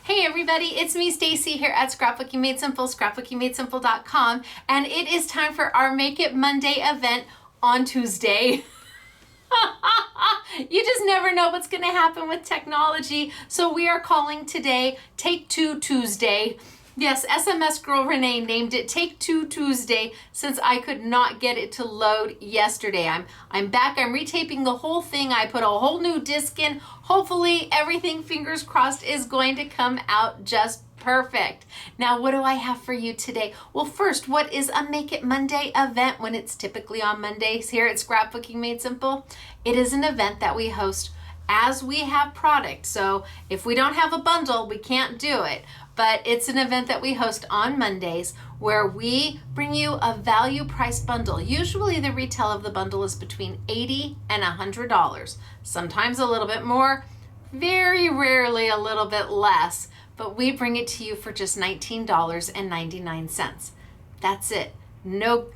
Hey everybody, it's me Stacy here at Scrapbooking Made Simple, scrapbookingmadesimple.com, and it is time for our Make It Monday event on Tuesday. You just never know what's going to happen with technology, so we are calling today Take Two Tuesday. Yes, SMS girl Renee named it Take Two Tuesday since I could not get it to load yesterday. I'm back. I'm retaping the whole thing. I put a whole new disc in. Hopefully everything, fingers crossed, is going to come out just perfect. Now, what do I have for you today? Well, first, what is a Make It Monday event when it's typically on Mondays here at Scrapbooking Made Simple? It is an event that we host as we have product. So if we don't have a bundle, we can't do it. But it's an event that we host on Mondays where we bring you a value price bundle. Usually the retail of the bundle is between $80 and $100. Sometimes a little bit more, very rarely a little bit less, but we bring it to you for just $19.99. That's it. No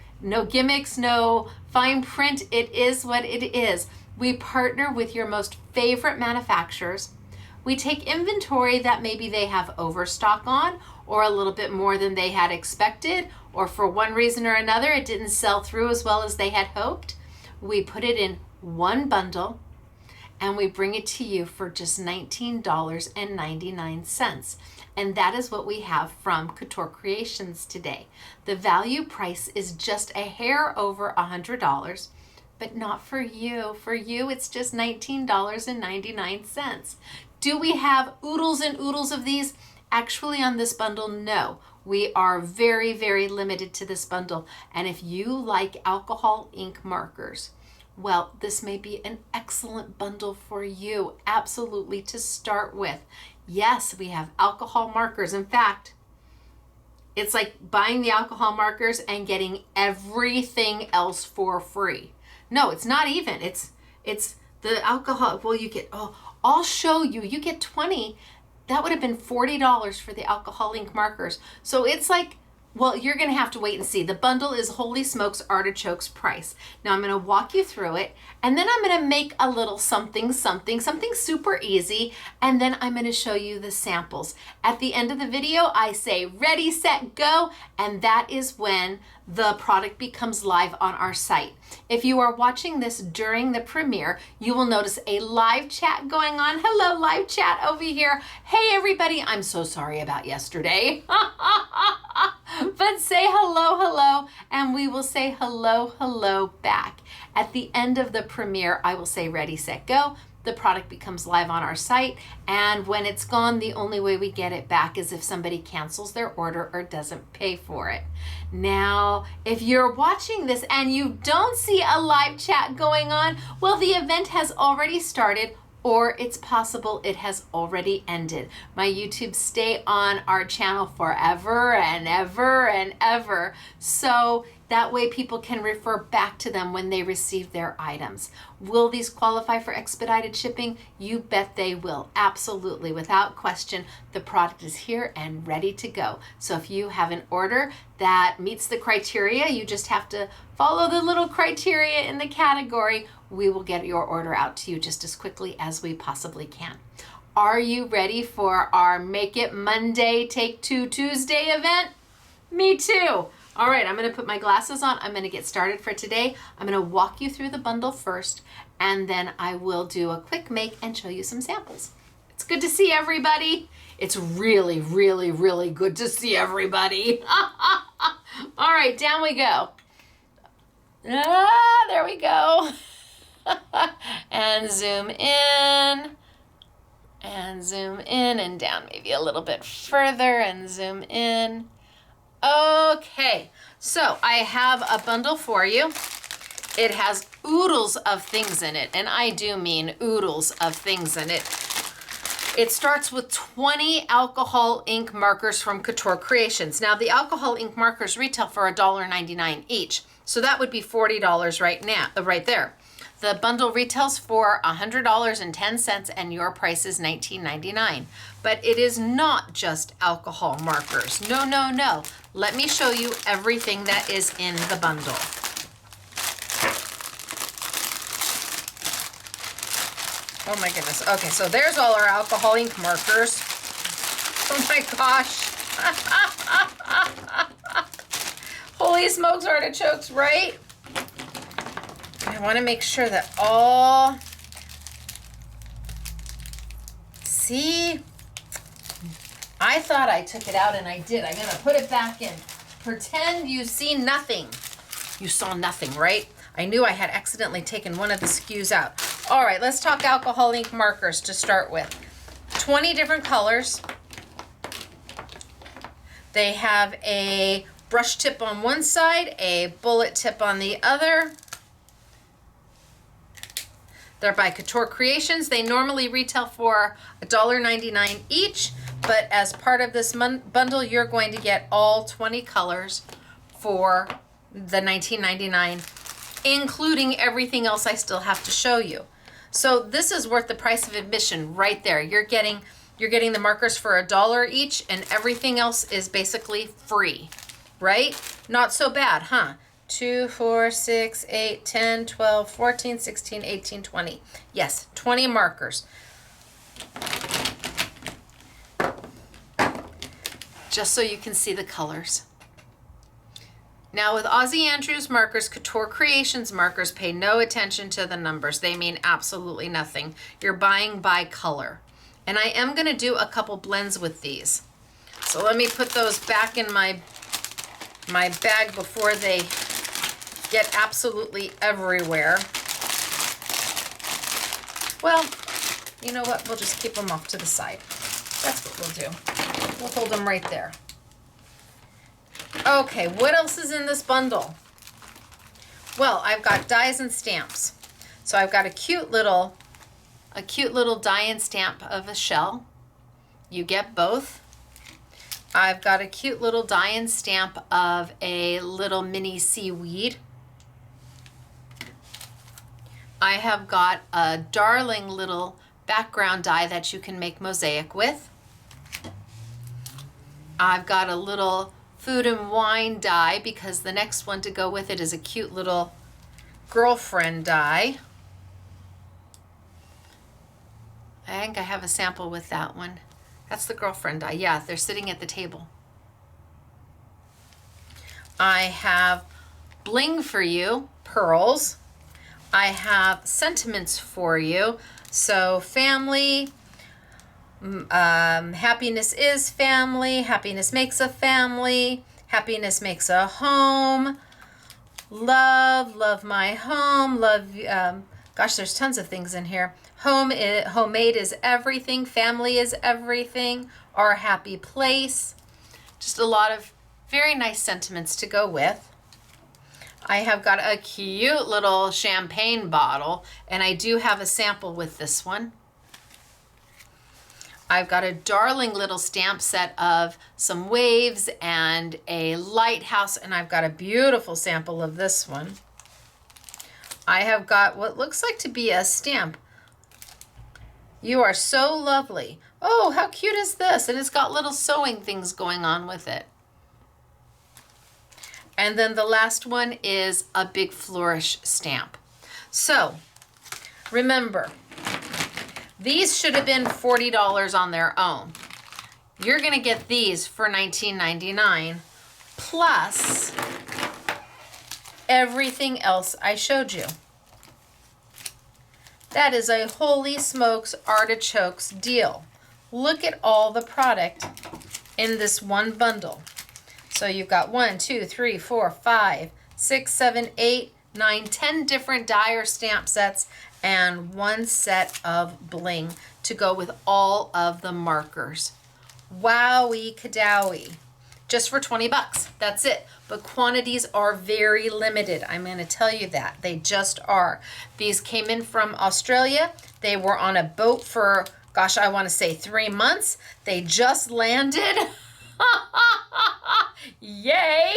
gimmicks, no fine print. It is what it is. We partner with your most favorite manufacturers. We take inventory that maybe they have overstock on or a little bit more than they had expected, or for one reason or another, it didn't sell through as well as they had hoped. We put it in one bundle and we bring it to you for just $19.99. And that is what we have from Couture Creations today. The value price is just a hair over $100. But not for you. For you, it's just $19.99. Do we have oodles and oodles of these? Actually, on this bundle, no. We are very, very limited to this bundle. And if you like alcohol ink markers, well, this may be an excellent bundle for you, absolutely, to start with. Yes, we have alcohol markers. In fact, it's like buying the alcohol markers and getting everything else for free. No, it's not even. It's the alcohol. Well, you get, I'll show you. You get 20. That would have been $40 for the alcohol ink markers. So it's like, well, you're going to have to wait and see. The bundle is Holy Smokes Artichokes price. Now I'm going to walk you through it, and then I'm going to make a little something super easy, and then I'm going to show you the samples. At the end of the video, I say ready, set, go, and that is when the product becomes live on our site. If you are watching this during the premiere, you will notice a live chat going on. Hello, live chat over here. Hey, everybody. I'm so sorry about yesterday. But say hello, and we will say hello back. At the end of the premiere, I will say ready, set, go. The product becomes live on our site, and when it's gone, the only way we get it back is if somebody cancels their order or doesn't pay for it. Now, if you're watching this and you don't see a live chat going on, well, the event has already started, or it's possible it has already ended. My YouTubes stay on our channel forever and ever and ever, so that way people can refer back to them when they receive their items. Will these qualify for expedited shipping? You bet they will, absolutely, without question. The product is here and ready to go. So if you have an order that meets the criteria, you just have to follow the little criteria in the category. We will get your order out to you just as quickly as we possibly can. Are you ready for our Make It Monday, Take Two Tuesday event? Me too. All right, I'm going to put my glasses on. I'm going to get started for today. I'm going to walk you through the bundle first, and then I will do a quick make and show you some samples. It's good to see everybody. It's really, really, really good to see everybody. All right, down we go. There we go. And zoom in, and down maybe a little bit further, and zoom in. Okay, so I have a bundle for you. It has oodles of things in it, and I do mean oodles of things in it. It starts with 20 alcohol ink markers from Couture Creations. Now, the alcohol ink markers retail for $1.99 each, so that would be $40 right there. The bundle retails for $100.10, and your price is $19.99. But it is not just alcohol markers. No. Let me show you everything that is in the bundle. Oh my goodness. Okay, so there's all our alcohol ink markers. Oh my gosh. Holy smokes, artichokes, right? I want to make sure that all, see, I thought I took it out and I did. I'm going to put it back in. Pretend you see nothing. You saw nothing, right? I knew I had accidentally taken one of the SKUs out. All right, let's talk alcohol ink markers to start with. 20 different colors. They have a brush tip on one side, a bullet tip on the other. They're by Couture Creations. They normally retail for $1.99 each, but as part of this bundle, you're going to get all 20 colors for the $19.99, including everything else I still have to show you. So this is worth the price of admission right there. You're getting the markers for $1 each, and everything else is basically free, right? Not so bad, huh? 2, 4, 6, 8, 10, 12, 14, 16, 18, 20. Yes, 20 markers. Just so you can see the colors. Now with Aussie Andrews markers, Couture Creations markers pay no attention to the numbers. They mean absolutely nothing. You're buying by color. And I am going to do a couple blends with these. So let me put those back in my bag before they get absolutely everywhere. Well, you know what? We'll just keep them off to the side. That's what we'll do. We'll hold them right there. Okay, what else is in this bundle? Well, I've got dies and stamps. So I've got a cute little die and stamp of a shell. You get both. I've got a cute little die and stamp of a little mini seaweed. I have got a darling little background die that you can make mosaic with. I've got a little food and wine die because the next one to go with it is a cute little girlfriend die. I think I have a sample with that one. That's the girlfriend die. Yeah, they're sitting at the table. I have bling for you, pearls. I have sentiments for you. So family, happiness is family, happiness makes a family, happiness makes a home, love my home, love, gosh, there's tons of things in here. Homemade is everything, family is everything, our happy place. Just a lot of very nice sentiments to go with. I have got a cute little champagne bottle, and I do have a sample with this one. I've got a darling little stamp set of some waves and a lighthouse, and I've got a beautiful sample of this one. I have got what looks like to be a stamp. You are so lovely. Oh, how cute is this? And it's got little sewing things going on with it. And then the last one is a big flourish stamp. So remember, these should have been $40 on their own. You're gonna get these for $19.99 plus everything else I showed you. That is a holy smokes artichokes deal. Look at all the product in this one bundle. So you've got 1, 2, 3, 4, 5, 6, 7, 8, 9, 10 different die or stamp sets and one set of bling to go with all of the markers. Wowie kadowie. Just for 20 bucks. That's it. But quantities are very limited. I'm going to tell you that. They just are. These came in from Australia. They were on a boat for, gosh, I want to say 3 months. They just landed. Yay!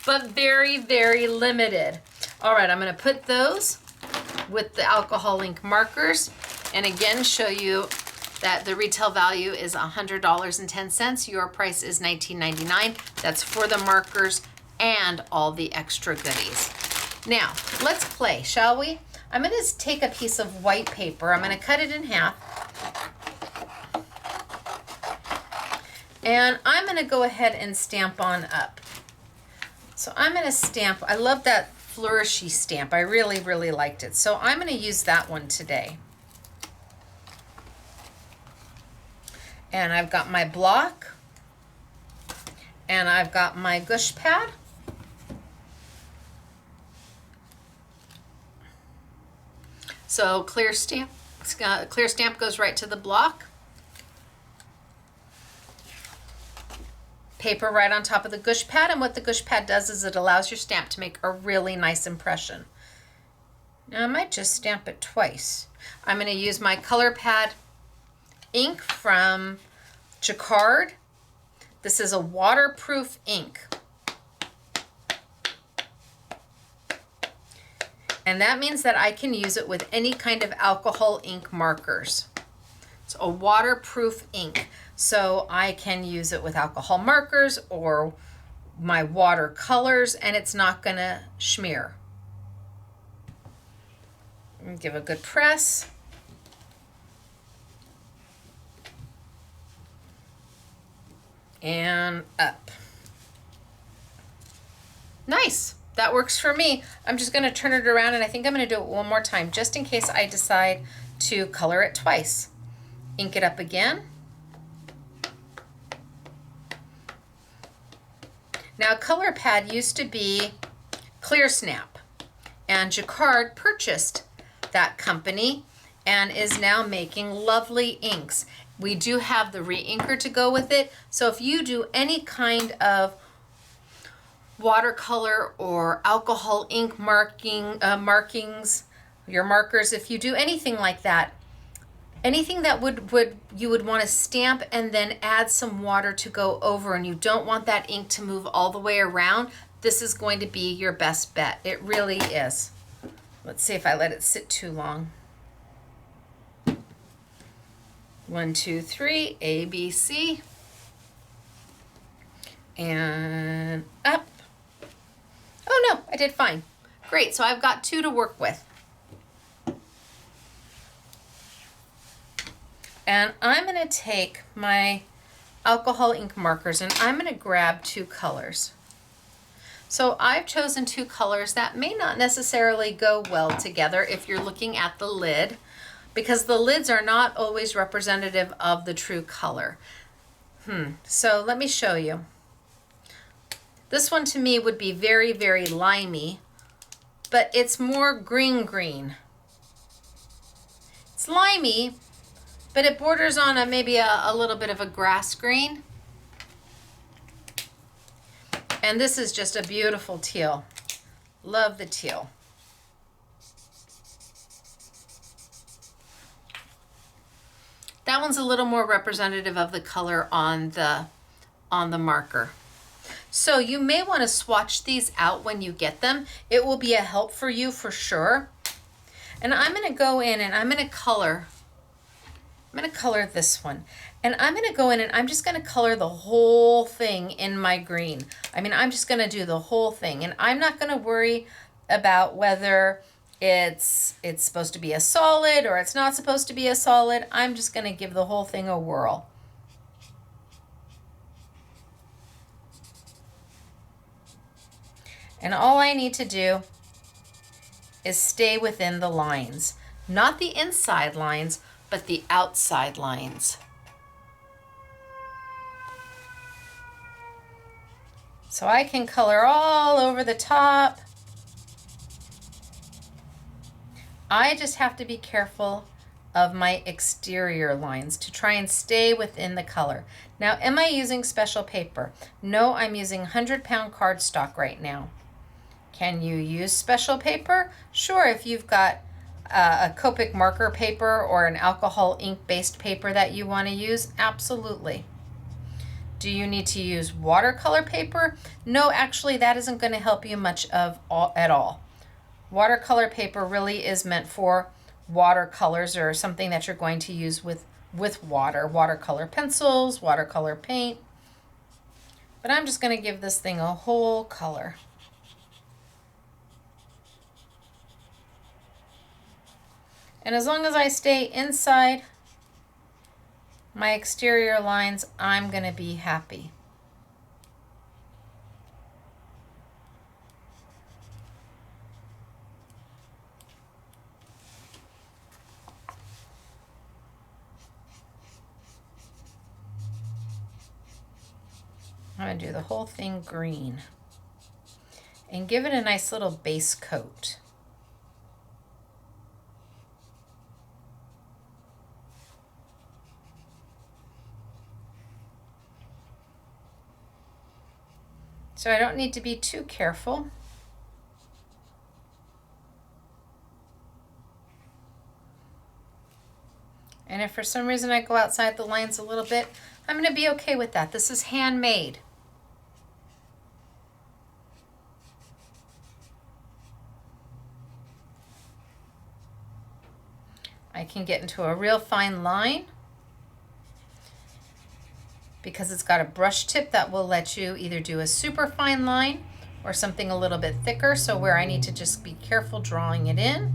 But very, very limited. All right, I'm going to put those with the alcohol ink markers and again show you that the retail value is $100.10. Your price is $19.99. That's for the markers and all the extra goodies. Now, let's play, shall we? I'm going to take a piece of white paper. I'm going to cut it in half. And I'm going to go ahead and stamp on up. So I'm going to stamp, I love that flourishy stamp. I really, really liked it. So I'm going to use that one today. And I've got my block. And I've got my gush pad. So clear stamp goes right to the block. Paper right on top of the gush pad, and what the gush pad does is it allows your stamp to make a really nice impression. Now I might just stamp it twice. I'm going to use my color pad ink from Jacquard. This is a waterproof ink. And that means that I can use it with any kind of alcohol ink markers. It's a waterproof ink. So I can use it with alcohol markers or my watercolors, and it's not going to smear. Give a good press. And up. Nice. That works for me. I'm just going to turn it around, and I think I'm going to do it one more time just in case I decide to color it twice. Ink it up again. Now, color pad used to be Clear Snap, and Jacquard purchased that company and is now making lovely inks. We do have the re-inker to go with it, so if you do any kind of watercolor or alcohol ink markings, your markers, if you do anything like that, anything that you would want to stamp and then add some water to go over, and you don't want that ink to move all the way around, this is going to be your best bet. It really is. Let's see if I let it sit too long. 1, 2, 3, A, B, C. And up. Oh no, I did fine. Great, so I've got 2 to work with. And I'm going to take my alcohol ink markers and I'm going to grab 2 colors. So I've chosen 2 colors that may not necessarily go well together if you're looking at the lid, because the lids are not always representative of the true color. So let me show you. This one to me would be very, very limey, but it's more green. It's limey, but it borders on maybe a little bit of a grass green. And this is just a beautiful teal. Love the teal. That one's a little more representative of the color on the marker. So you may want to swatch these out when you get them. It will be a help for you for sure. And I'm going to go in and I'm going to color this one. And I'm going to go in and I'm just going to color the whole thing in my green. I mean, I'm just going to do the whole thing. And I'm not going to worry about whether it's supposed to be a solid or it's not supposed to be a solid. I'm just going to give the whole thing a whirl. And all I need to do is stay within the lines. Not the inside lines, but the outside lines. So I can color all over the top. I just have to be careful of my exterior lines to try and stay within the color. Now, am I using special paper? No, I'm using 100-pound cardstock right now. Can you use special paper? Sure, if you've got a Copic marker paper or an alcohol ink-based paper that you want to use, absolutely. Do you need to use watercolor paper? No, actually, that isn't going to help you much at all. Watercolor paper really is meant for watercolors or something that you're going to use with water. Watercolor pencils, watercolor paint. But I'm just going to give this thing a whole color. And as long as I stay inside my exterior lines, I'm going to be happy. I'm going to do the whole thing green and give it a nice little base coat. So I don't need to be too careful. And if for some reason I go outside the lines a little bit, I'm going to be okay with that. This is handmade. I can get into a real fine line because it's got a brush tip that will let you either do a super fine line or something a little bit thicker. So where I need to just be careful drawing it in,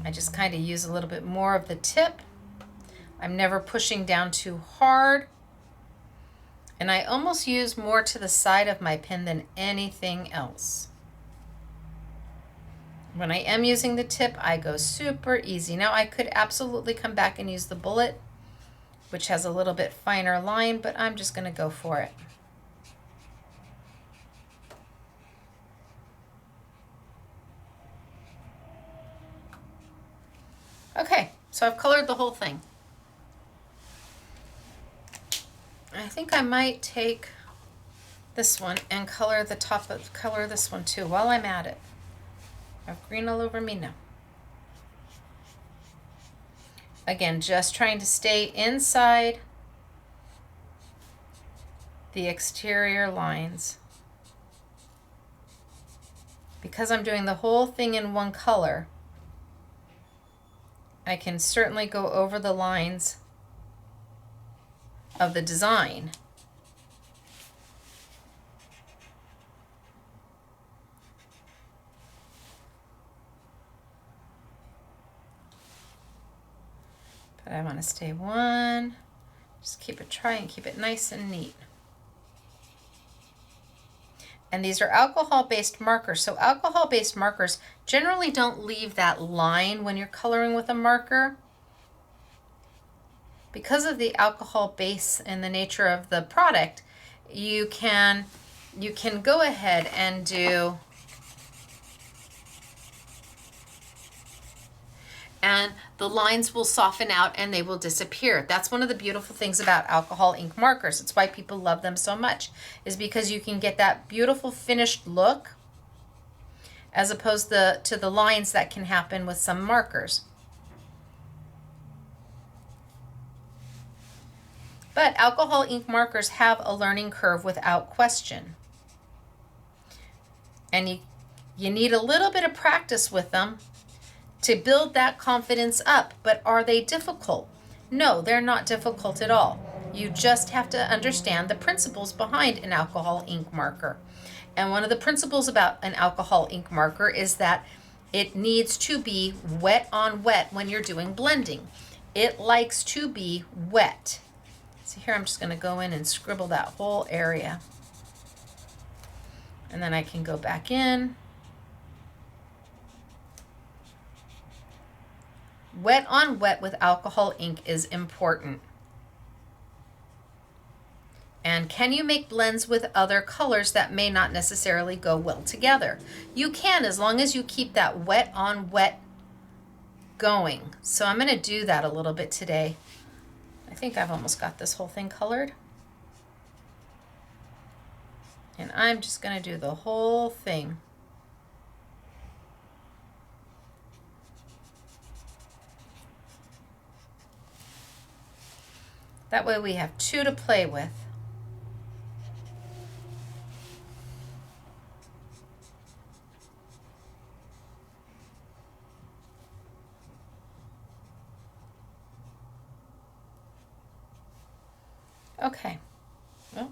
I just kind of use a little bit more of the tip. I'm never pushing down too hard. And I almost use more to the side of my pen than anything else. When I am using the tip, I go super easy. Now I could absolutely come back and use the bullet, which has a little bit finer line, but I'm just going to go for it. Okay, so I've colored the whole thing. I think I might take this one and color the top of, color this one too while I'm at it. I have green all over me now. Again, just trying to stay inside the exterior lines. Because I'm doing the whole thing in one color, I can certainly go over the lines of the design. But I want to stay one, just try and keep it nice and neat. And these are alcohol-based markers. So alcohol-based markers generally don't leave that line when you're coloring with a marker. Because of the alcohol base and the nature of the product, you can go ahead and do, and the lines will soften out and they will disappear. That's one of the beautiful things about alcohol ink markers. It's why people love them so much, is because you can get that beautiful finished look as opposed to the lines that can happen with some markers. But alcohol ink markers have a learning curve without question. And you need a little bit of practice with them to build that confidence up. But are they difficult? No, they're not difficult at all. You just have to understand the principles behind an alcohol ink marker. And one of the principles about an alcohol ink marker is that it needs to be wet on wet when you're doing blending. It likes to be wet. So here I'm just going to go in and scribble that whole area. And then I can go back in. Wet on wet with alcohol ink is important. And can you make blends with other colors that may not necessarily go well together? You can, as long as you keep that wet on wet going. So I'm going to do that a little bit today. I think I've almost got this whole thing colored. And I'm just going to do the whole thing. That way we have two to play with. Okay, well,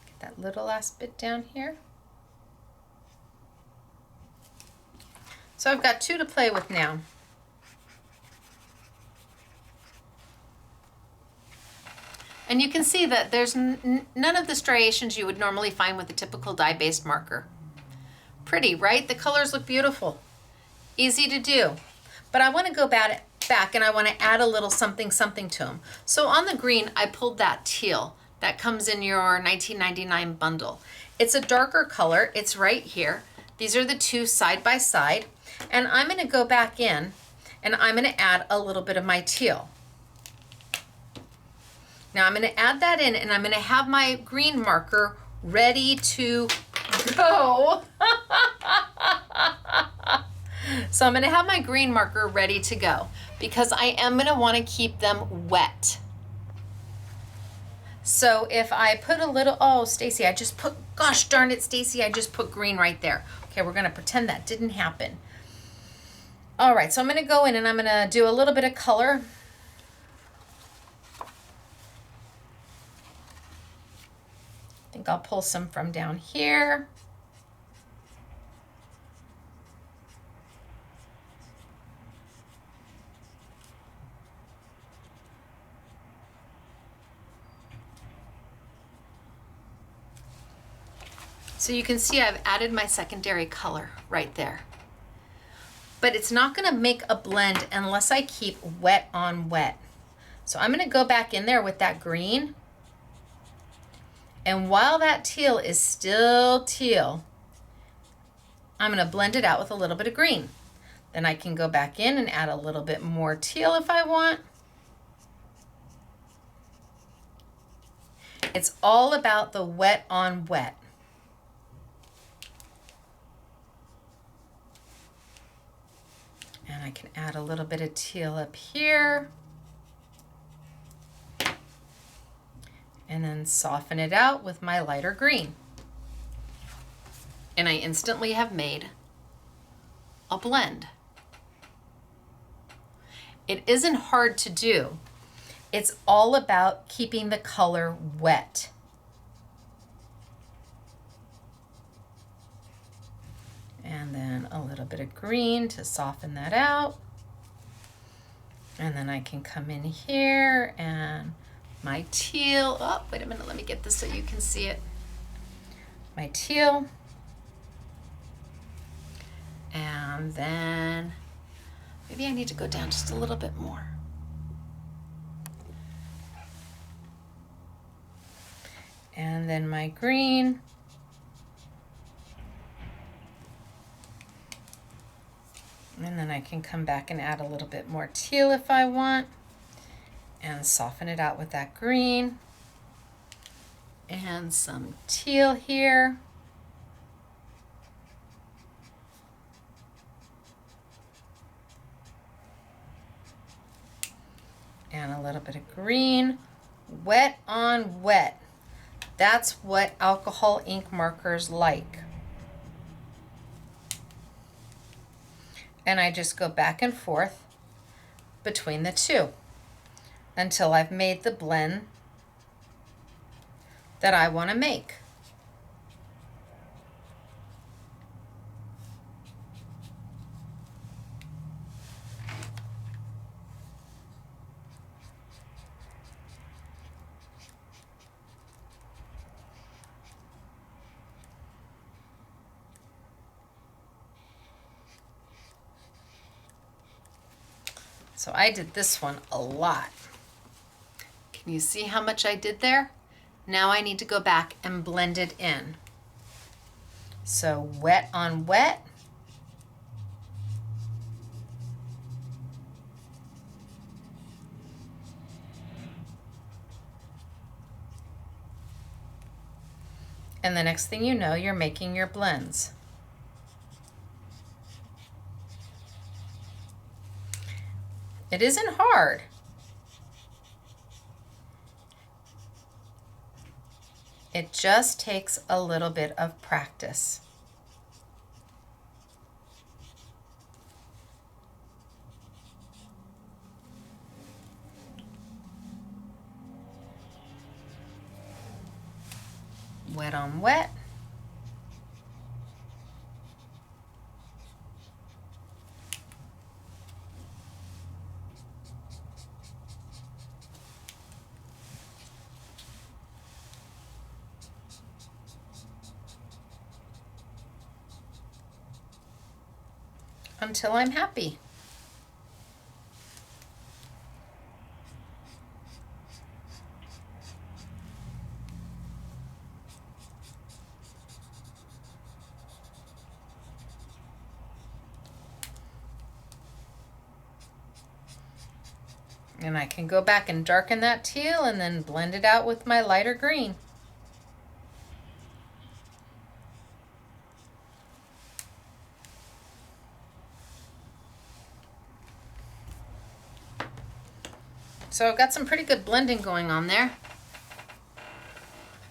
get that little last bit down here. So I've got two to play with now. And you can see that there's none of the striations you would normally find with a typical dye-based marker. Pretty, right? The colors look beautiful. Easy to do. But I want to go back and I want to add a little something to them. So on the green, I pulled that teal that comes in your 19.99 bundle. It's a darker color. It's right here. These are the two side by side. And I'm going to go back in and I'm going to add a little bit of my teal. Now I'm going to add that in and I'm going to have my green marker ready to go. So I'm going to have my green marker ready to go because I am going to want to keep them wet. So if I put a little, oh, Stacy, gosh darn it, Stacy, I just put green right there. Okay, we're going to pretend that didn't happen. All right, so I'm going to go in and I'm going to do a little bit of color. I think I'll pull some from down here. So you can see I've added my secondary color right there. But it's not going to make a blend unless I keep wet on wet. So I'm going to go back in there with that green. And while that teal is still teal, I'm going to blend it out with a little bit of green. Then I can go back in and add a little bit more teal if I want. It's all about the wet on wet. And I can add a little bit of teal up here. And then soften it out with my lighter green. And I instantly have made a blend. It isn't hard to do. It's all about keeping the color wet. And then a little bit of green to soften that out. And then I can come in here and my teal, oh, wait a minute, let me get this so you can see it. My teal. And then maybe I need to go down just a little bit more. And then my green. And then I can come back and add a little bit more teal if I want. And soften it out with that green. And some teal here. And a little bit of green. Wet on wet. That's what alcohol ink markers like. And I just go back and forth between the two until I've made the blend that I want to make. So I did this one a lot. Can you see how much I did there? Now I need to go back and blend it in. So wet on wet. And the next thing you know, you're making your blends. It isn't hard. It just takes a little bit of practice. Wet on wet. until I'm happy. And I can go back and darken that teal and then blend it out with my lighter green. So I've got some pretty good blending going on there.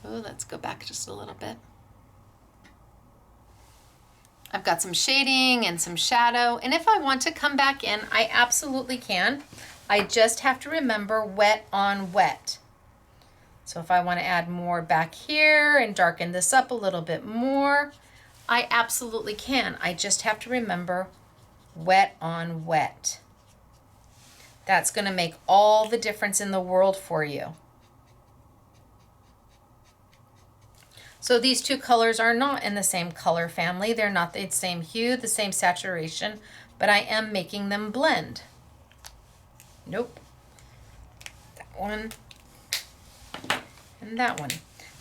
Oh, let's go back just a little bit. I've got some shading and some shadow, and if I want to come back in, I absolutely can. I just have to remember wet on wet. So if I want to add more back here and darken this up a little bit more, I absolutely can. I just have to remember wet on wet. That's going to make all the difference in the world for you. So these two colors are not in the same color family. They're not the same hue, the same saturation, but I am making them blend. Nope. That one and that one.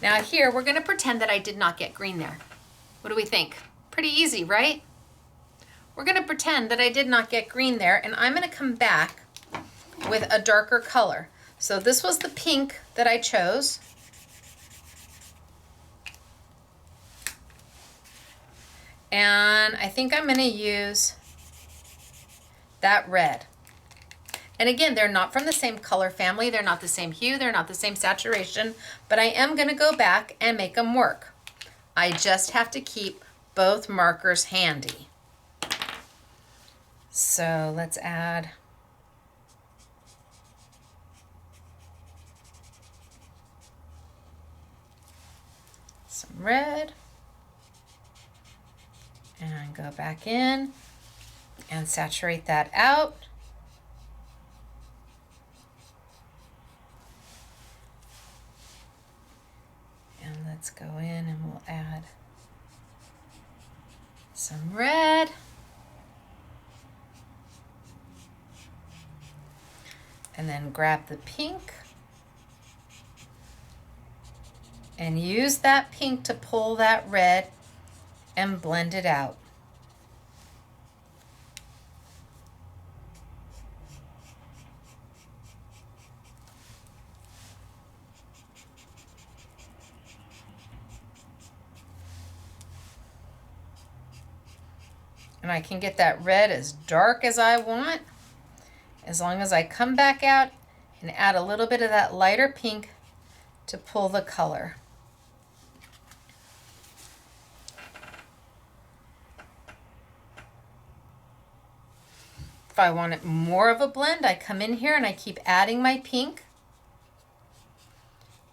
Now here, we're going to pretend that I did not get green there. What do we think? Pretty easy, right? We're going to pretend that I did not get green there, and I'm going to come back with a darker color. So this was the pink that I chose. And I think I'm going to use that red. And again, they're not from the same color family. They're not the same hue. They're not the same saturation. But I am going to go back and make them work. I just have to keep both markers handy. So let's add some red. And go back in and saturate that out. And let's go in and we'll add some red. And then grab the pink and use that pink to pull that red and blend it out. And I can get that red as dark as I want, as long as I come back out and add a little bit of that lighter pink to pull the color. If I want it more of a blend, I come in here and I keep adding my pink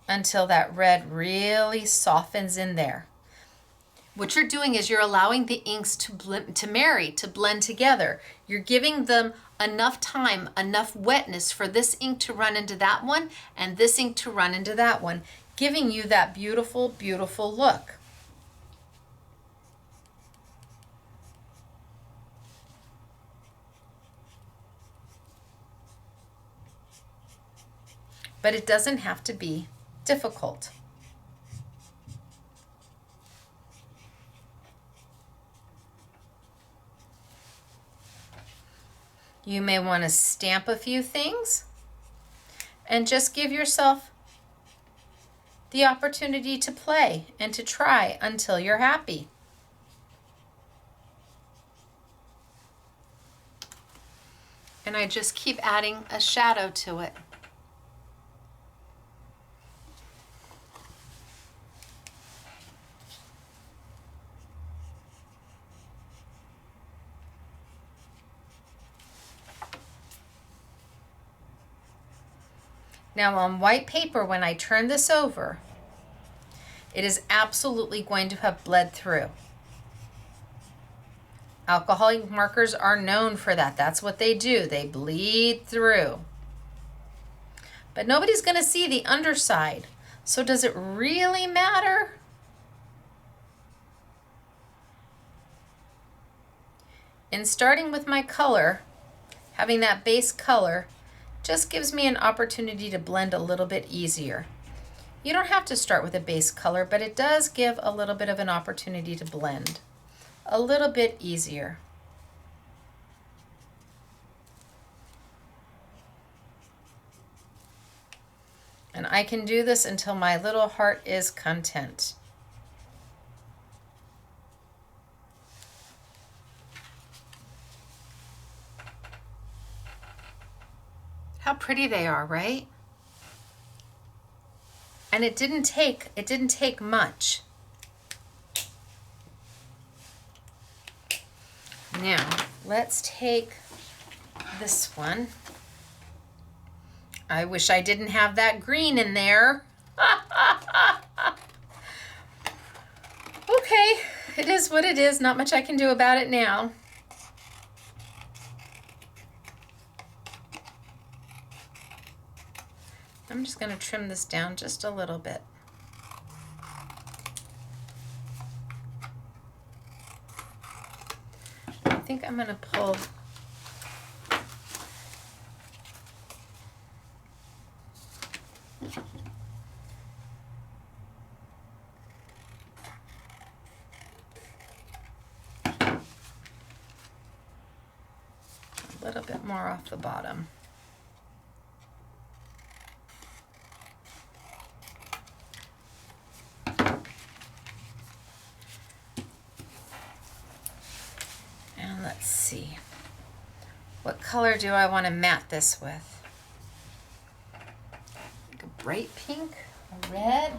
until that red really softens in there. What you're doing is you're allowing the inks to blend together. You're giving them enough time, enough wetness for this ink to run into that one and this ink to run into that one, giving you that beautiful, beautiful look. But it doesn't have to be difficult. You may want to stamp a few things and just give yourself the opportunity to play and to try until you're happy. And I just keep adding a shadow to it. Now on white paper, when I turn this over, it is absolutely going to have bled through. Alcohol ink markers are known for that. That's what they do. They bleed through. But nobody's going to see the underside. So does it really matter? in starting with my color, having that base color just gives me an opportunity to blend a little bit easier. You don't have to start with a base color, but it does give a little bit of an opportunity to blend a little bit easier. And I can do this until my little heart is content. How pretty they are, right? And it didn't take much. Now, let's take this one. I wish I didn't have that green in there. Okay, it is what it is. Not much I can do about it now. I'm just going to trim this down just a little bit. I think I'm going to pull a little bit more off the bottom. And let's see. What color do I want to matte this with? Like a bright pink, a red.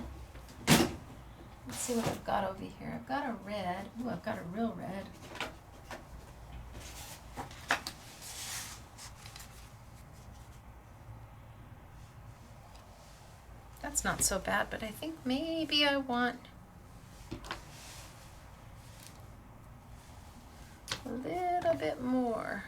Let's see what I've got over here. I've got a red. Ooh, I've got a real red. That's not so bad, but I think maybe I want a little bit more.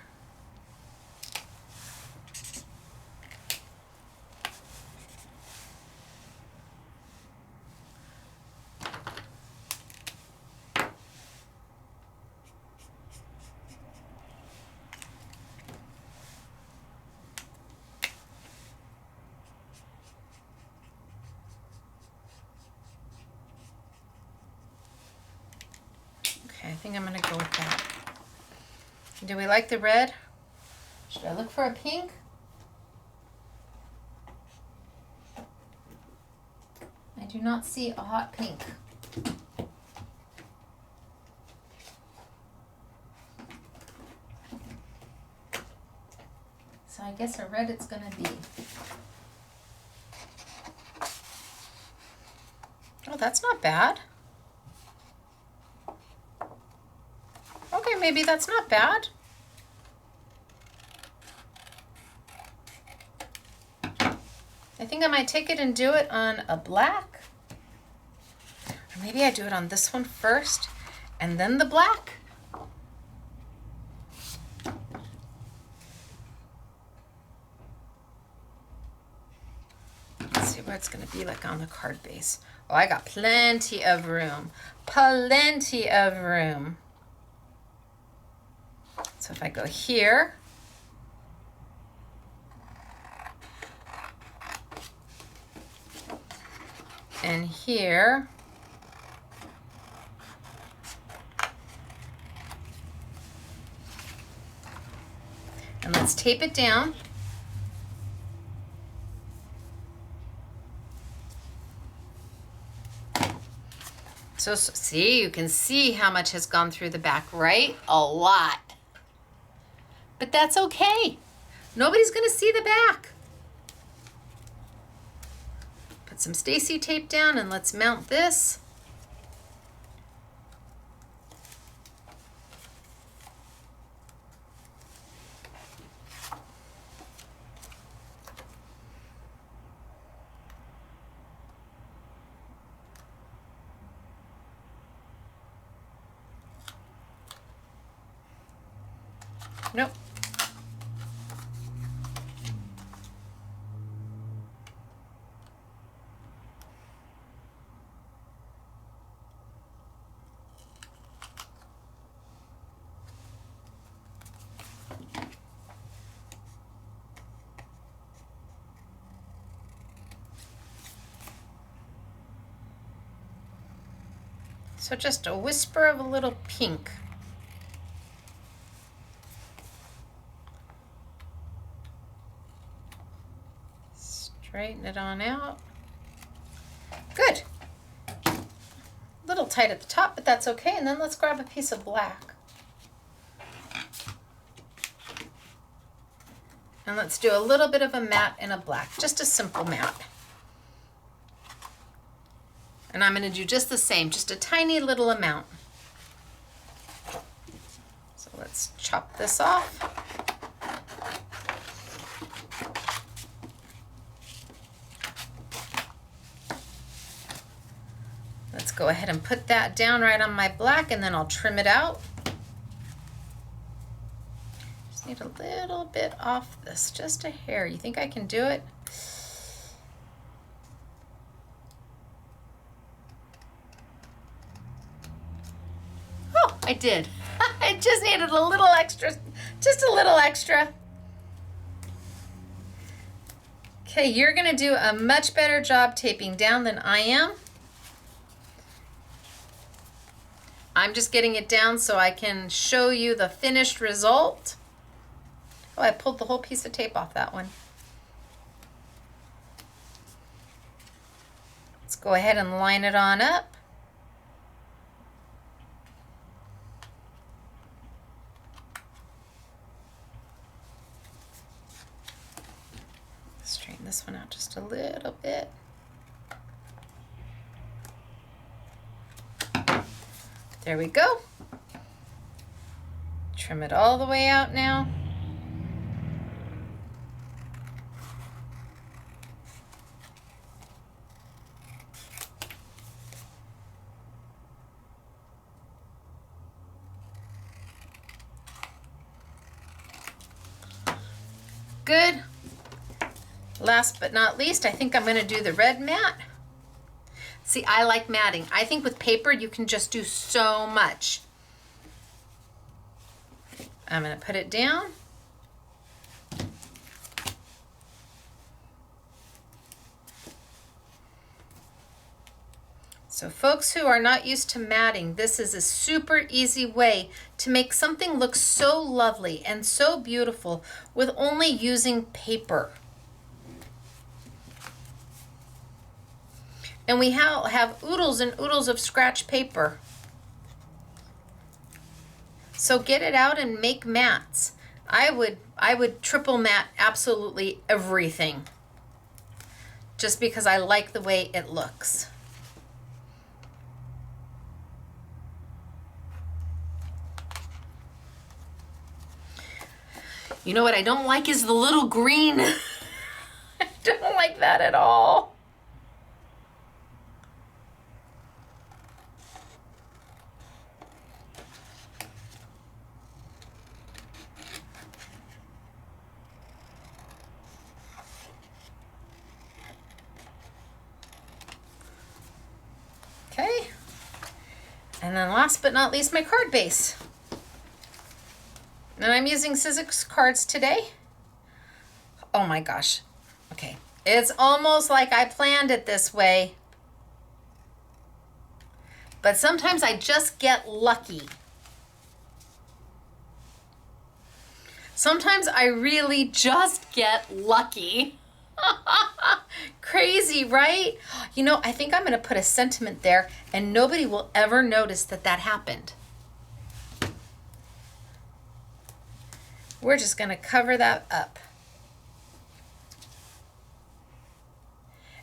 I think I'm going to go with that. Do we like the red? Should I look for a pink? I do not see a hot pink. So I guess a red it's going to be. Oh, that's not bad. Okay, maybe that's not bad. I think I might take it and do it on a black. Or maybe I do it on this one first and then the black. Let's see what it's going to be like on the card base. Oh, I got plenty of room. Plenty of room. So if I go here, and here, and let's tape it down. So see, you can see how much has gone through the back, right? A lot. But that's okay. Nobody's going to see the back. Put some Stacy tape down and let's mount this. Nope. So just a whisper of a little pink. Straighten it on out. Good. A little tight at the top, but that's okay. And then let's grab a piece of black. And let's do a little bit of a matte and a black, just a simple matte. And I'm going to do just the same, just a tiny little amount. So let's chop this off. Let's go ahead and put that down right on my black, and then I'll trim it out. Just need a little bit off this, just a hair. You think I can do it? Oh, I did. I just needed a little extra, just a little extra. Okay, you're gonna do a much better job taping down than I am. I'm just getting it down so I can show you the finished result. Oh, I pulled the whole piece of tape off that one. Let's go ahead and line it on up. Straighten this one out just a little bit. There we go. Trim it all the way out now. Good. Last but not least, I think I'm going to do the red matte. See, I like matting. I think with paper, you can just do so much. I'm going to put it down. So folks who are not used to matting, this is a super easy way to make something look so lovely and so beautiful with only using paper. And we have oodles and oodles of scratch paper. So get it out and make mats. I would triple mat absolutely everything, just because I like the way it looks. You know what I don't like is the little green. I don't like that at all. Okay, and then last but not least, my card base. And I'm using Sizzix cards today. Oh my gosh. Okay, it's almost like I planned it this way. But sometimes I just get lucky. Sometimes I really just get lucky. Crazy, right? You know, I think I'm going to put a sentiment there and nobody will ever notice that that happened. We're just going to cover that up.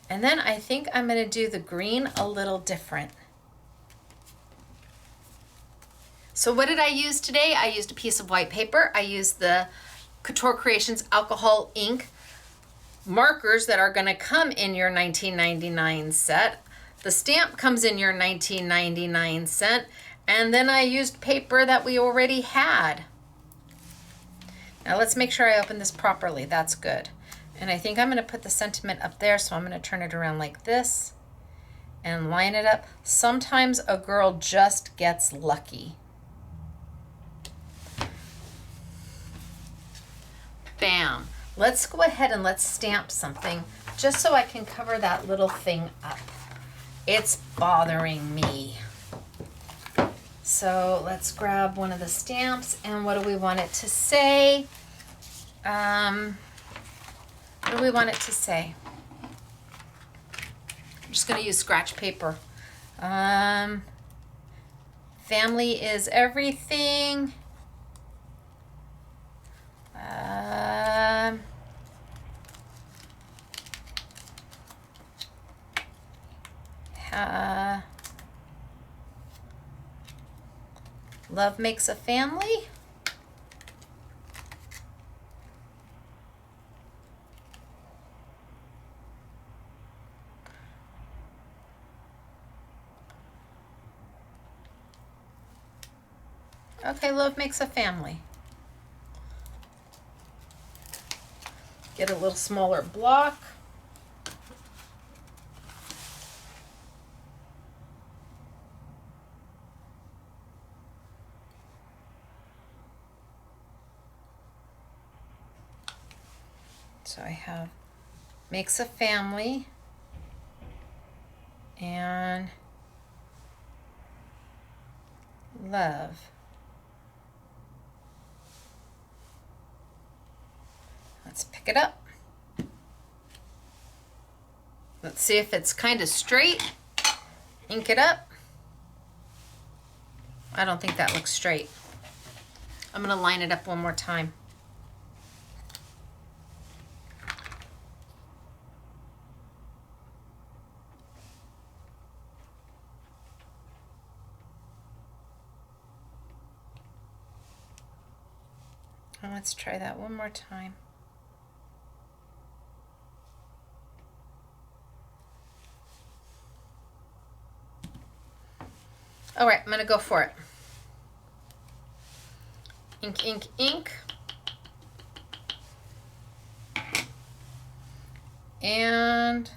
And then I think I'm going to do the green a little different. So what did I use today? I used a piece of white paper. I used the Couture Creations alcohol ink markers that are going to come in your $19.99 set. The stamp comes in your $19.99 set. And then I used paper that we already had. Now let's make sure I open this properly. That's good. And I think I'm going to put the sentiment up there, so I'm going to turn it around like this and line it up. Sometimes a girl just gets lucky. Bam. Let's go ahead and let's stamp something just so I can cover that little thing up. It's bothering me. So let's grab one of the stamps, and what do we want it to say? What do we want it to say? I'm just going to use scratch paper. Family is everything. Love makes a family. Okay, love makes a family. Get a little smaller block. So I have makes a family and love. Let's pick it up. Let's see if it's kind of straight. Ink it up. I don't think that looks straight. I'm going to line it up one more time. And let's try that one more time. All right, I'm going to go for it. Ink, ink, ink. And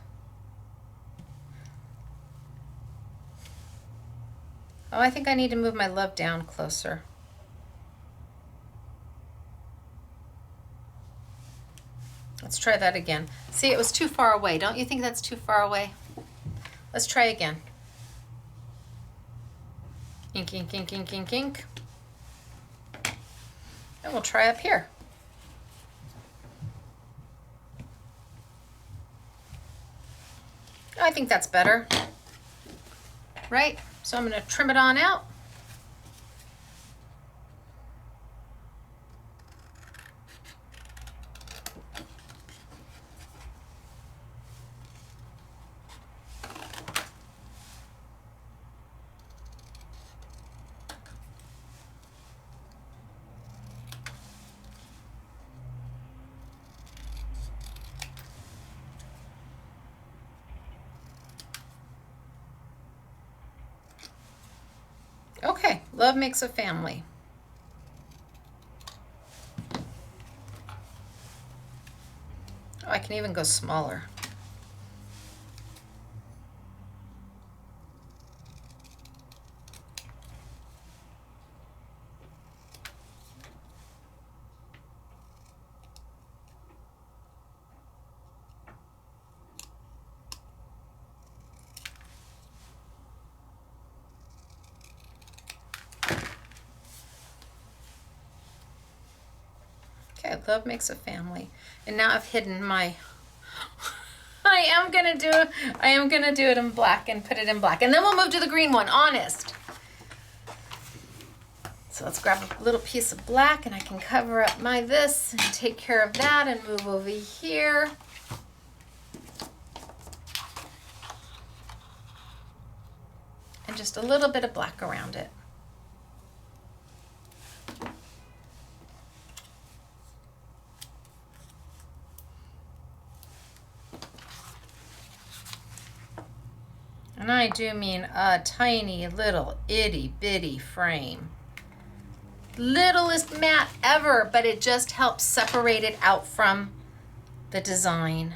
oh, I think I need to move my love down closer. Let's try that again. See, it was too far away. Don't you think that's too far away? Let's try again. Ink, ink, ink, ink, ink, ink. And we'll try up here. I think that's better, right? So I'm going to trim it on out. Okay, love makes a family. Oh, I can even go smaller. Okay, love makes a family. And now I've hidden my I am gonna do it in black and put it in black. And then we'll move to the green one, honest. So let's grab a little piece of black and I can cover up my this and take care of that and move over here. And just a little bit of black around it. And I do mean a tiny little itty bitty frame. Littlest mat ever, but it just helps separate it out from the design.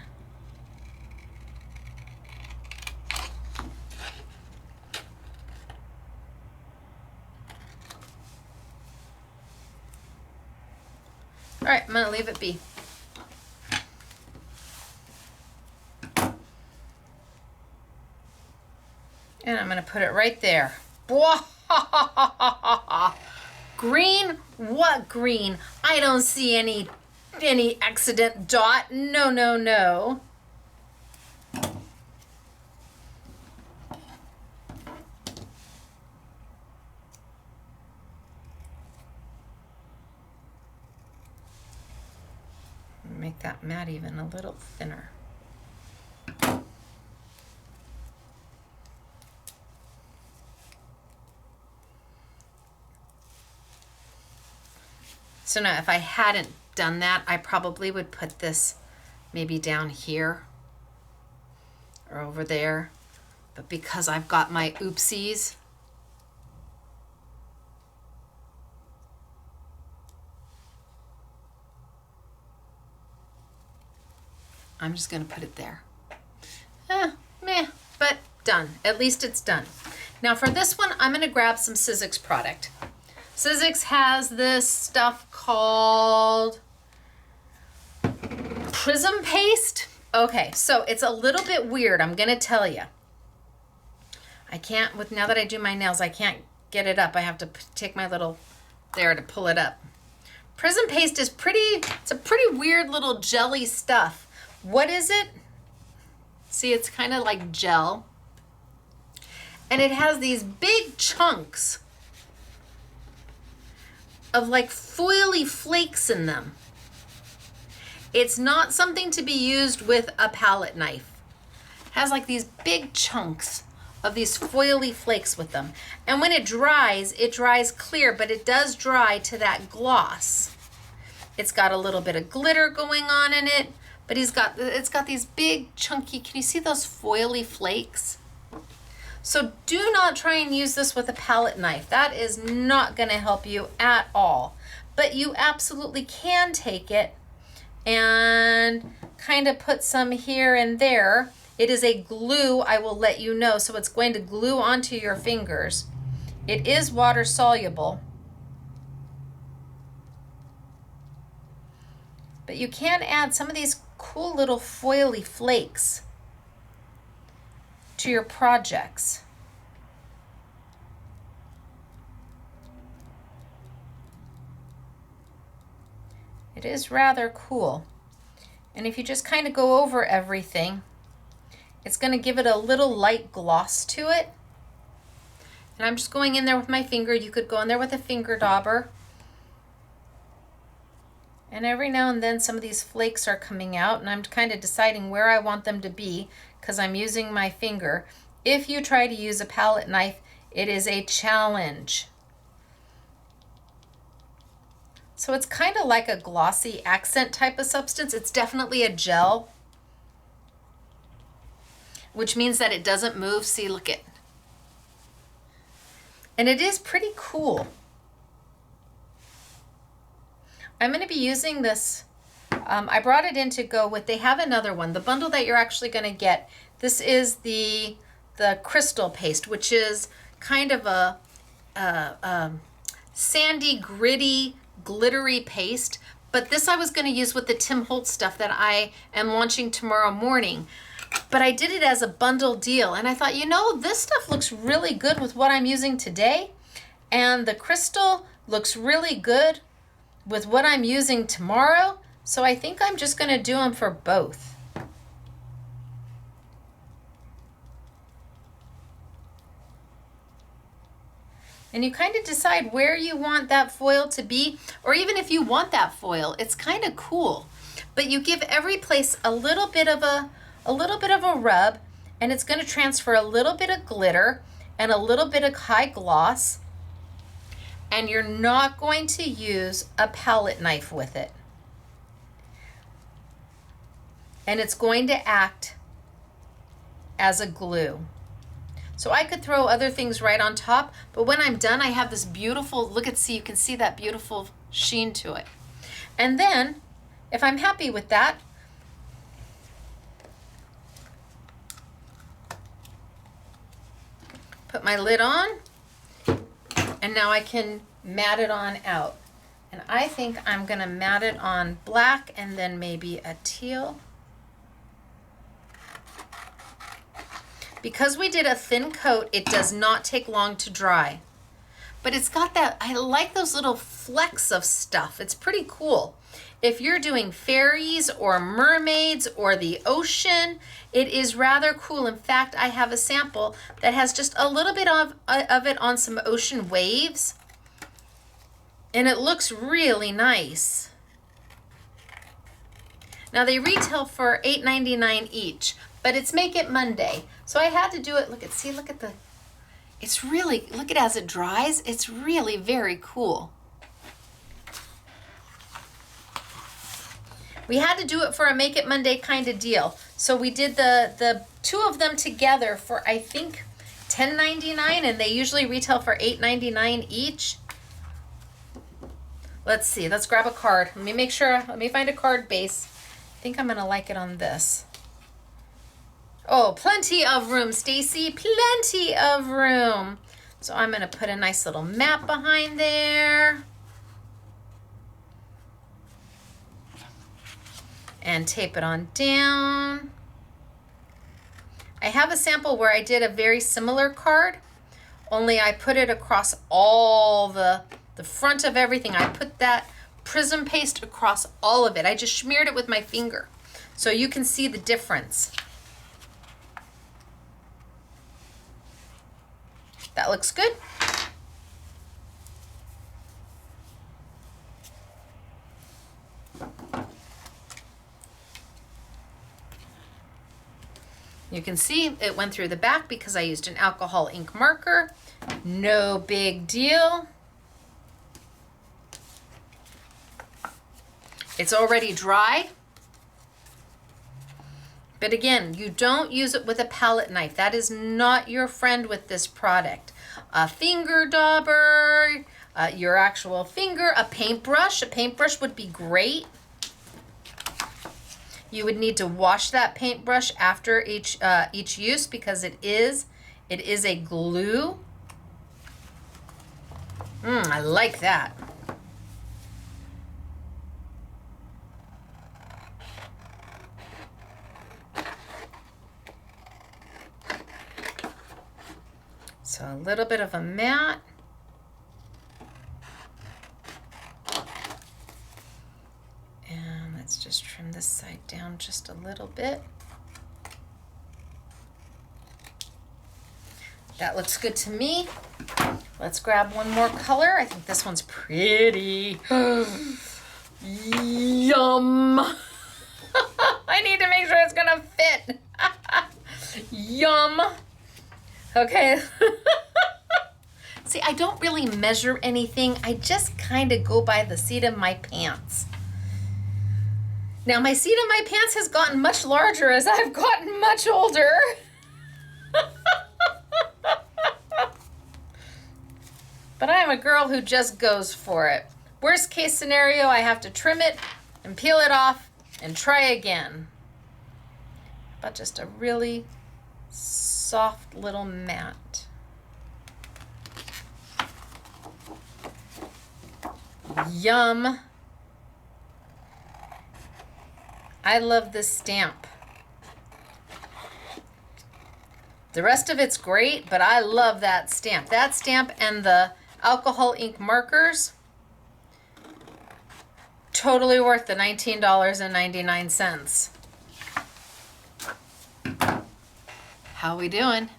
All right, I'm gonna leave it be. And I'm going to put it right there. Whoa! Ha ha ha ha ha ha. Green? What green? I don't see any accident dot. No, no, no. Make that mat even a little thinner. So now if I hadn't done that, I probably would put this maybe down here or over there. But because I've got my oopsies, I'm just going to put it there. Meh, but done. At least it's done. Now for this one, I'm going to grab some Sizzix product. Sizzix has this stuff called Prism paste. Okay, so it's a little bit weird, I'm going to tell you. I can't, now that I do my nails, I can't get it up. I have to take my little there to pull it up. Prism paste is it's a pretty weird little jelly stuff. What is it? See, it's kind of like gel. And it has these big chunks of like foily flakes in them. It's not something to be used with a palette knife. It has like these big chunks of these foily flakes with them. And when it dries clear, but it does dry to that gloss. It's got a little bit of glitter going on in it, but it's got these big chunky, can you see those foily flakes? So do not try and use this with a palette knife. That is not going to help you at all. But you absolutely can take it and kind of put some here and there. It is a glue, I will let you know, so it's going to glue onto your fingers. It is water soluble. But you can add some of these cool little foily flakes to your projects. It is rather cool. And if you just kind of go over everything, it's going to give it a little light gloss to it. And I'm just going in there with my finger. You could go in there with a finger dauber. And every now and then some of these flakes are coming out, and I'm kind of deciding where I want them to be because I'm using my finger. If you try to use a palette knife, it is a challenge. So it's kind of like a glossy accent type of substance. It's definitely a gel, which means that it doesn't move. See, look it. And it is pretty cool. I'm going to be using this. I brought it in to go with, they have another one. The bundle that you're actually going to get, this is the crystal paste, which is kind of a sandy, gritty, glittery paste. But this I was going to use with the Tim Holtz stuff that I am launching tomorrow morning. But I did it as a bundle deal. And I thought, you know, this stuff looks really good with what I'm using today. And the crystal looks really good with what I'm using tomorrow. So I think I'm just going to do them for both. And you kind of decide where you want that foil to be, or even if you want that foil, it's kind of cool. But you give every place a little bit of a rub, and it's going to transfer a little bit of glitter and a little bit of high gloss. And you're not going to use a palette knife with it. And it's going to act as a glue. So I could throw other things right on top, but when I'm done, I have this beautiful, you can see that beautiful sheen to it. And then, if I'm happy with that, put my lid on, and now I can mat it on out. And I think I'm going to mat it on black and then maybe a teal. Because we did a thin coat, it does not take long to dry. but it's got that, I like those little flecks of stuff. It's pretty cool. If you're doing fairies or mermaids or the ocean, it is rather cool. In fact, I have a sample that has just a little bit of it on some ocean waves, and it looks really nice. Now they retail for $8.99 each, but it's Make It Monday. So I had to do it. Look at the, it's really, look at as it dries. It's really very cool. We had to do it for a Make It Monday kind of deal. So we did the two of them together for, I think, $10.99, and they usually retail for $8.99 each. Let's see, let's grab a card. Let me make sure, let me find a card base. I think I'm gonna like it on this. Oh, plenty of room, Stacy, plenty of room. So I'm gonna put a nice little map behind there. And tape it on down. I have a sample where I did a very similar card, only I put it across all the front of everything. I put that Prism paste across all of it. I just smeared it with my finger so you can see the difference. That looks good. You can see it went through the back because I used an alcohol ink marker. No big deal. It's already dry. But again, you don't use it with a palette knife. That is not your friend with this product. A finger dauber, your actual finger, a paintbrush. A paintbrush would be great. You would need to wash that paintbrush after each use because it is a glue. I like that. So a little bit of a matte. And let's just trim this side down just a little bit. That looks good to me. Let's grab one more color. I think this one's pretty. Yum. I need to make sure it's gonna fit. Yum. Okay. See, I don't really measure anything. I just kind of go by the seat of my pants. Now, my seat of my pants has gotten much larger as I've gotten much older. But I am a girl who just goes for it. Worst case scenario, I have to trim it and peel it off and try again. But just a really soft little mat. Yum. I love this stamp. The rest of it's great, but I love that stamp. That stamp and the alcohol ink markers, totally worth the $19.99. How we doing?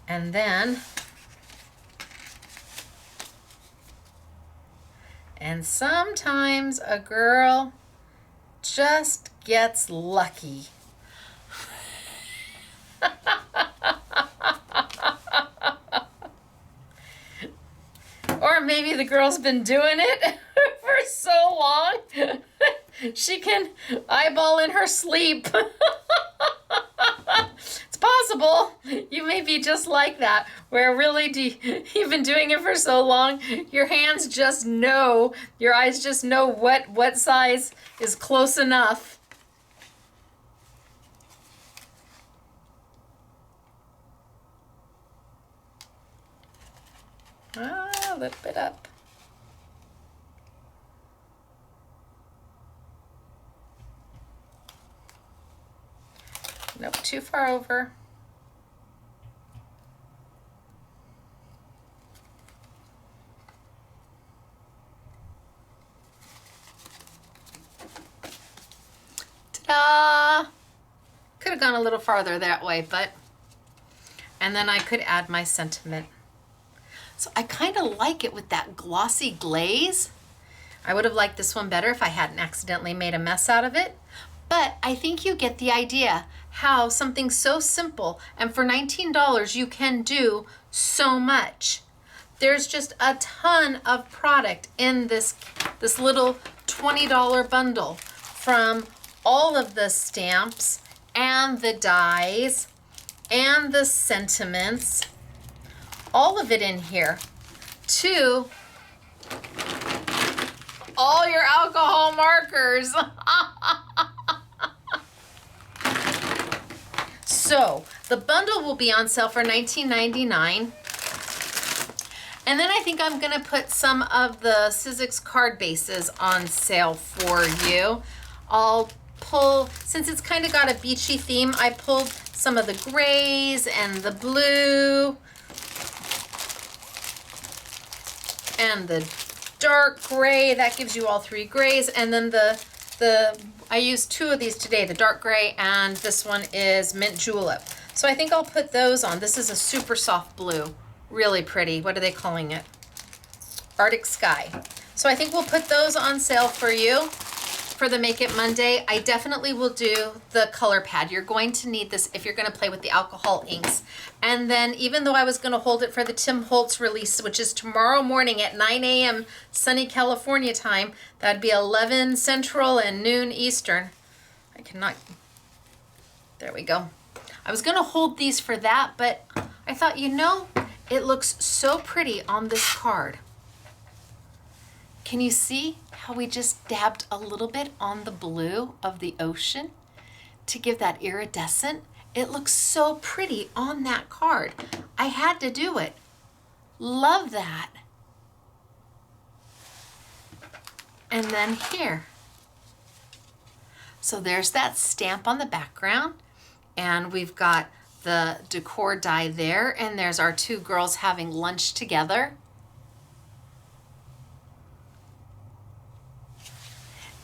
And then, and sometimes a girl just gets lucky. Or maybe the girl's been doing it for so long, she can eyeball in her sleep. It's possible. You may be just like that, where really you've been doing it for so long, your hands just know, your eyes just know what size is close enough. A little bit up. Nope, too far over. gone a little farther that way, but, and then I could add my sentiment. So I kind of like it with that glossy glaze. I would have liked this one better if I hadn't accidentally made a mess out of it. But I think you get the idea how something so simple, and for $19 you can do so much. There's just a ton of product in this little $20 bundle, from all of the stamps and the dies and the sentiments, all of it in here, to all your alcohol markers. So the bundle will be on sale for $19.99. And then I think I'm gonna put some of the Sizzix card bases on sale for you. I'll pull, since it's kind of got a beachy theme, I pulled some of the grays and the blue and the dark gray. That gives you all three grays. And then I used two of these today, the dark gray, and this one is mint julep. So I think I'll put those on. This is a super soft blue, really pretty. What are they calling it? Arctic Sky. So I think we'll put those on sale for you for the Make It Monday. I definitely will do the color pad. You're going to need this if you're going to play with the alcohol inks. And then, even though I was going to hold it for the Tim Holtz release, which is tomorrow morning at 9 a.m. sunny California time, that'd be 11 Central and noon Eastern. I cannot, there we go. I was going to hold these for that, but I thought, you know, it looks so pretty on this card. Can you see how we just dabbed a little bit on the blue of the ocean to give that iridescent? It looks so pretty on that card. I had to do it. Love that. And then here. So there's that stamp on the background, and we've got the decor die there, and there's our two girls having lunch together.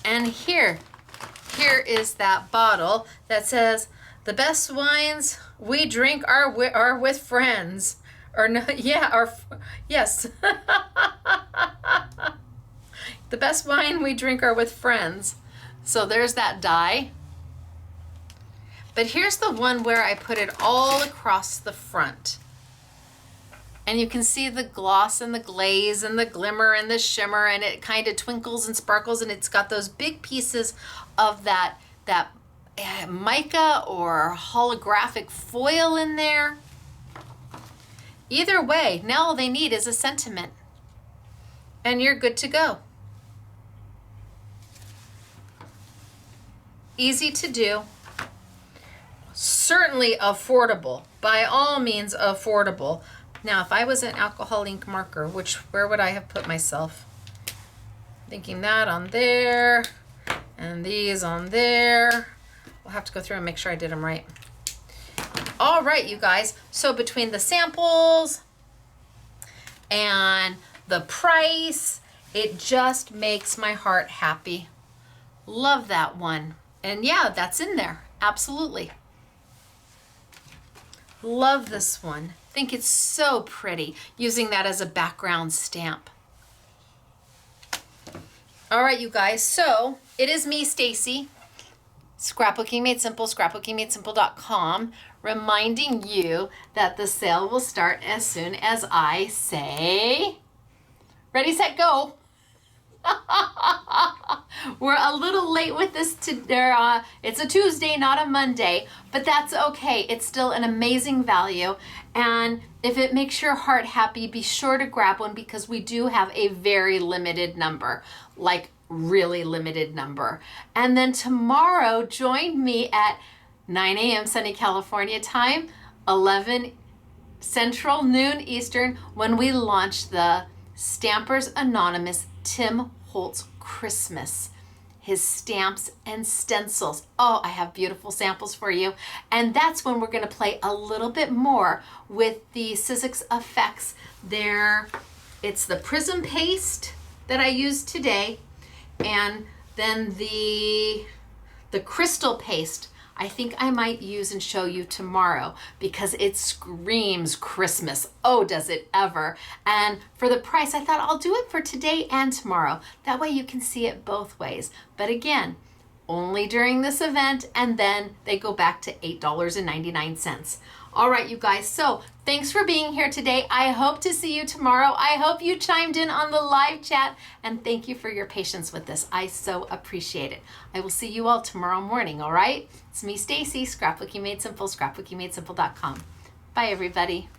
And here is that bottle that says, the best wines we drink are with friends. Or no, yeah, yes. The best wine we drink are with friends. So there's that die. But here's the one where I put it all across the front. And you can see the gloss and the glaze and the glimmer and the shimmer, and it kind of twinkles and sparkles, and it's got those big pieces of that mica or holographic foil in there. Either way, now all they need is a sentiment, and you're good to go. Easy to do. Certainly affordable. By all means affordable. Now, if I was an alcohol ink marker, where would I have put myself? Thinking that on there, and these on there. We'll have to go through and make sure I did them right. All right, you guys. So between the samples and the price, it just makes my heart happy. Love that one. And yeah, that's in there. Absolutely. Love this one. Think it's so pretty, using that as a background stamp. All right, you guys, so it is me, Stacy, Scrapbooking Made Simple, scrapbookingmadesimple.com, reminding you that the sale will start as soon as I say, ready, set, go. We're a little late with this today. It's a Tuesday, not a Monday, but that's okay. It's still an amazing value. And if it makes your heart happy, be sure to grab one, because we do have a very limited number, like really limited number. And then tomorrow, join me at 9 a.m. sunny California time, 11 Central, noon Eastern, when we launch the Stampers Anonymous Tim Holtz Christmas, his stamps and stencils. Oh, I have beautiful samples for you. And that's when we're going to play a little bit more with the Sizzix effects there. It's the Prism paste that I used today, and then the crystal paste I think I might use and show you tomorrow because it screams Christmas. Oh, does it ever? And for the price, I thought I'll do it for today and tomorrow. That way you can see it both ways. But again, only during this event, and then they go back to $8.99. All right, you guys, so thanks for being here today. I hope to see you tomorrow. I hope you chimed in on the live chat, and thank you for your patience with this. I so appreciate it. I will see you all tomorrow morning, all right? It's me, Stacy, Scrapbooking Made Simple, scrapbookingmadesimple.com. Bye, everybody.